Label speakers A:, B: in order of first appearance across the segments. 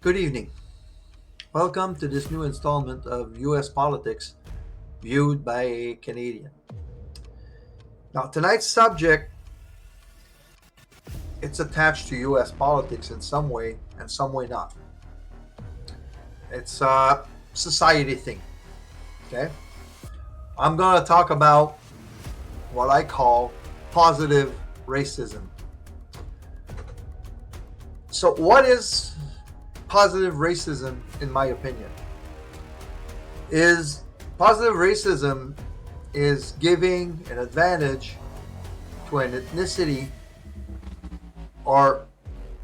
A: Good evening. Welcome to this new installment of US politics viewed by a Canadian. Now, tonight's subject, it's attached to US politics in some way and some way not. It's a society thing, okay? I'm going to talk about what I call positive racism. So, what is positive racism, in my opinion? Positive racism is giving an advantage to an ethnicity or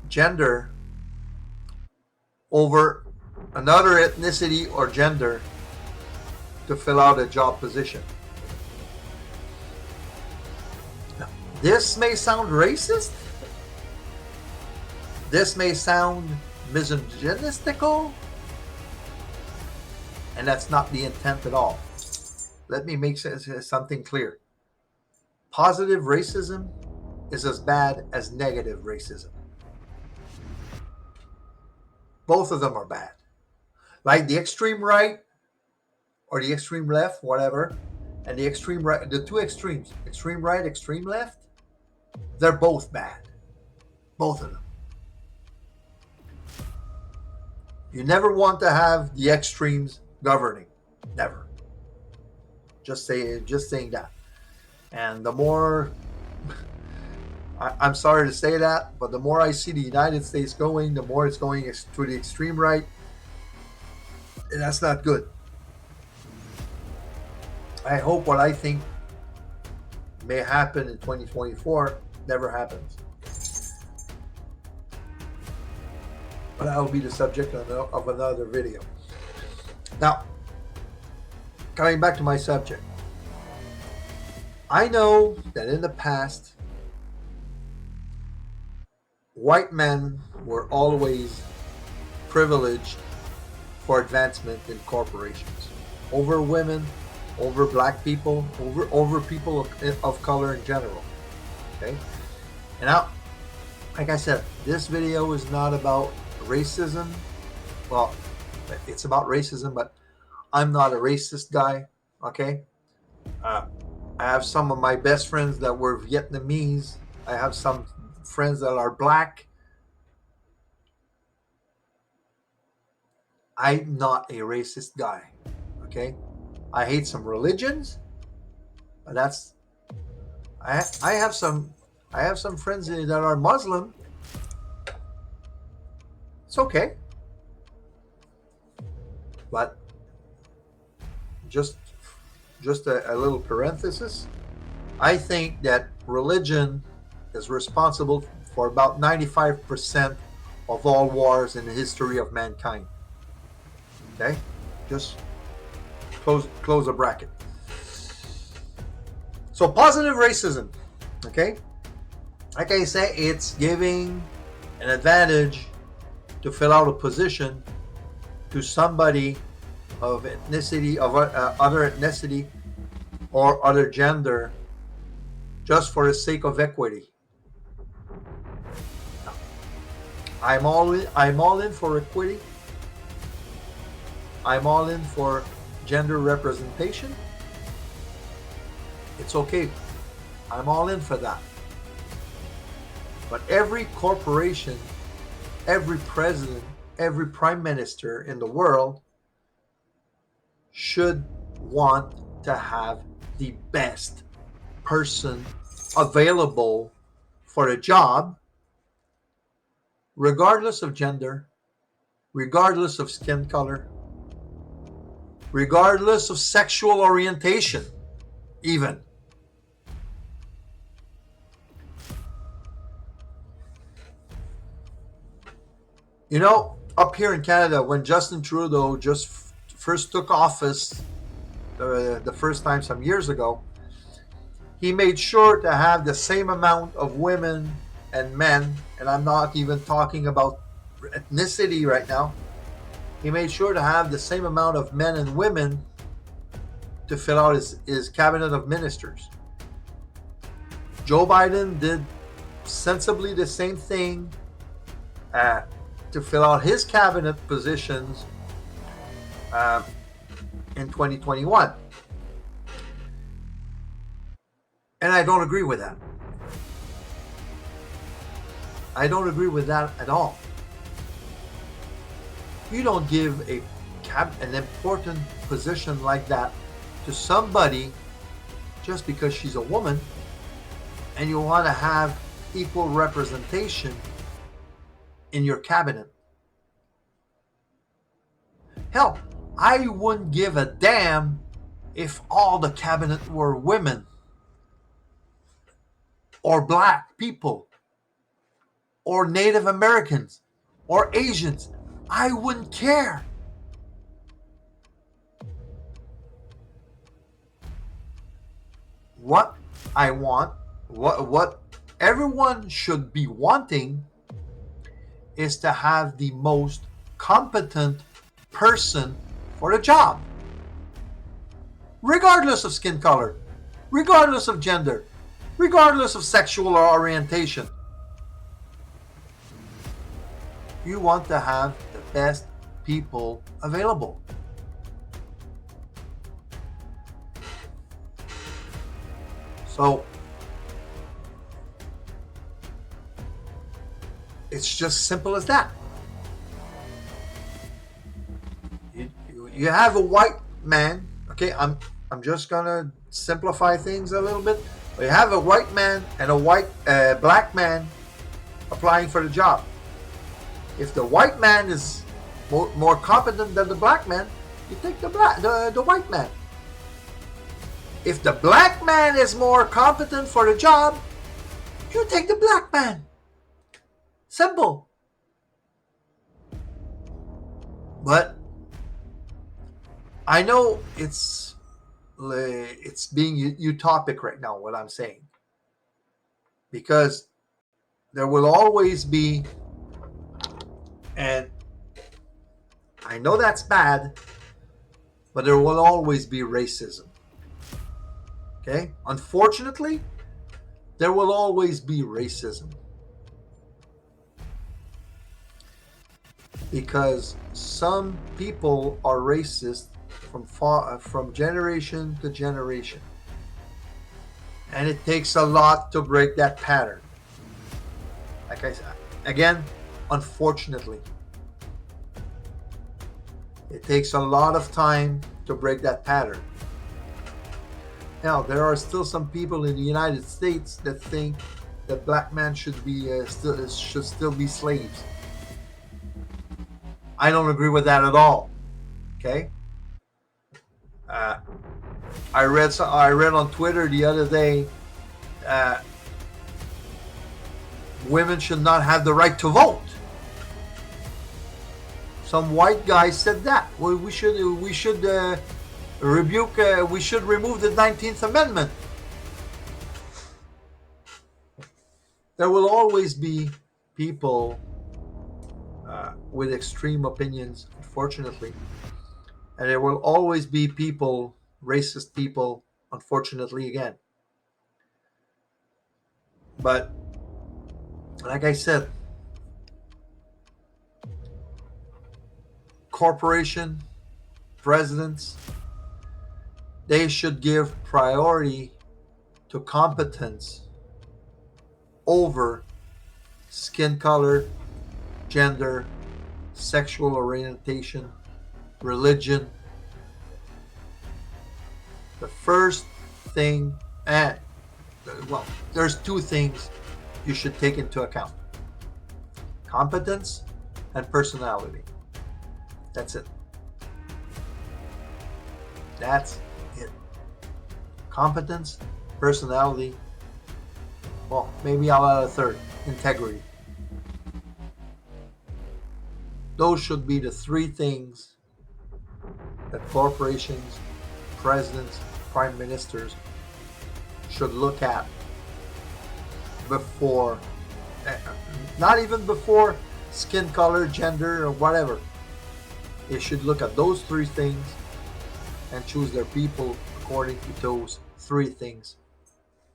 A: gender over another ethnicity or gender to fill out a job position. Now, this may sound racist. This may sound misogynistical. And that's not the intent at all. Let me make something clear. Positive racism is as bad as negative racism. Both of them are bad. Like the extreme right or the extreme left, whatever, and the extreme right, the two extremes, extreme right, extreme left, they're both bad. Both of them. You never want to have the extremes governing. Never. Just saying that. And the more, I'm sorry to say that, but the more I see the United States going, the more it's going to the extreme right. And that's not good. I hope what I think may happen in 2024 never happens. But that will be the subject of another video. Now, coming back to my subject. I know that in the past, white men were always privileged for advancement in corporations over women, over black people, over people of color in general. Okay? And now, like I said, this video is not about racism. Well, it's about racism, but I'm not a racist guy. Okay? I have some of my best friends that were Vietnamese. I have some friends that are black. I'm not a racist guy. Okay? I hate some religions, but that's I have some friends that are Muslim. It's okay. But just a little parenthesis. I think that religion is responsible for about 95% of all wars in the history of mankind. Okay? Just close a bracket. So positive racism, okay? Like I say, it's giving an advantage to fill out a position to somebody of ethnicity, of other ethnicity or other gender, just for the sake of equity. I'm all in for equity. I'm all in for gender representation. It's okay. I'm all in for that. But every corporation, every president, every prime minister in the world should want to have the best person available for a job, regardless of gender, regardless of skin color, regardless of sexual orientation, even. You know, up here in Canada, when Justin Trudeau just first took office, the first time some years ago, he made sure to have the same amount of women and men, and I'm not even talking about ethnicity right now. He made sure to have the same amount of men and women to fill out his cabinet of ministers. Joe Biden did sensibly the same thing to fill out his cabinet positions in 2021. And I don't agree with that. I don't agree with that at all. You don't give an important position like that to somebody just because she's a woman, and you want to have equal representation in your cabinet. Hell, I wouldn't give a damn if all the cabinet were women or black people or Native Americans or Asians. I wouldn't care. What I want, what everyone should be wanting, is to have the most competent person for the job, regardless of skin color, regardless of gender, regardless of sexual orientation. You want to have the best people available. So it's just simple as that. You have a white man, okay, I'm just gonna simplify things a little bit. You have a white man and a black man applying for the job. If the white man is more competent than the black man, you take the white man. If the black man is more competent for the job, you take the black man. Simple. But I know it's being utopic right now, what I'm saying, because there will always be, and I know that's bad, but there will always be racism. Okay? Unfortunately, there will always be racism. Because some people are racist from generation to generation. And it takes a lot to break that pattern. Like I said, again, unfortunately, it takes a lot of time to break that pattern. Now, there are still some people in the United States that think that black men should still be slaves. I don't agree with that at all. Okay. I read on Twitter the other day, women should not have the right to vote. Some white guy said that. Well, we should remove the 19th Amendment. There will always be people with extreme opinions, unfortunately. And there will always be people, racist people, unfortunately, again. But, like I said, corporation, presidents, they should give priority to competence over skin color, gender, sexual orientation, religion. The first thing, there's two things you should take into account: competence and personality. That's it. That's it. Competence, personality. Well, maybe I'll add a third: integrity. Those should be the three things that corporations, presidents, prime ministers should look at before, not even before skin color, gender, or whatever. They should look at those three things and choose their people according to those three things,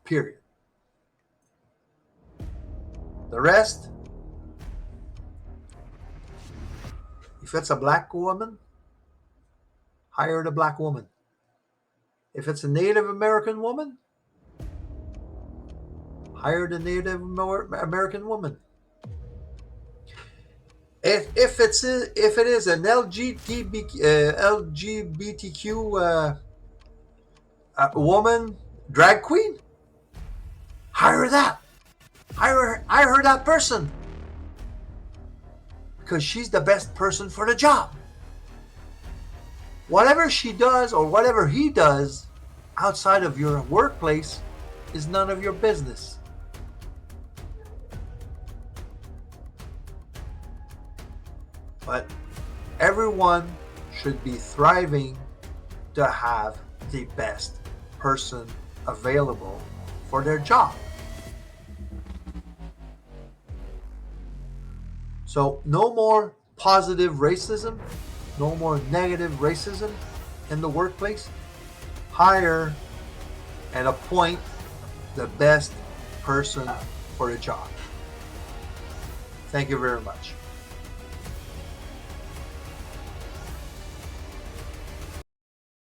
A: period. The rest, If it's a black woman, hire the black woman. If it's a Native American woman, hire the Native American woman. If it is an LGBTQ woman drag queen, hire that. Hire that person because she's the best person for the job. Whatever she does or whatever he does outside of your workplace is none of your business. But everyone should be thriving to have the best person available for their job. So no more positive racism, no more negative racism in the workplace. Hire and appoint the best person for the job. Thank you very much.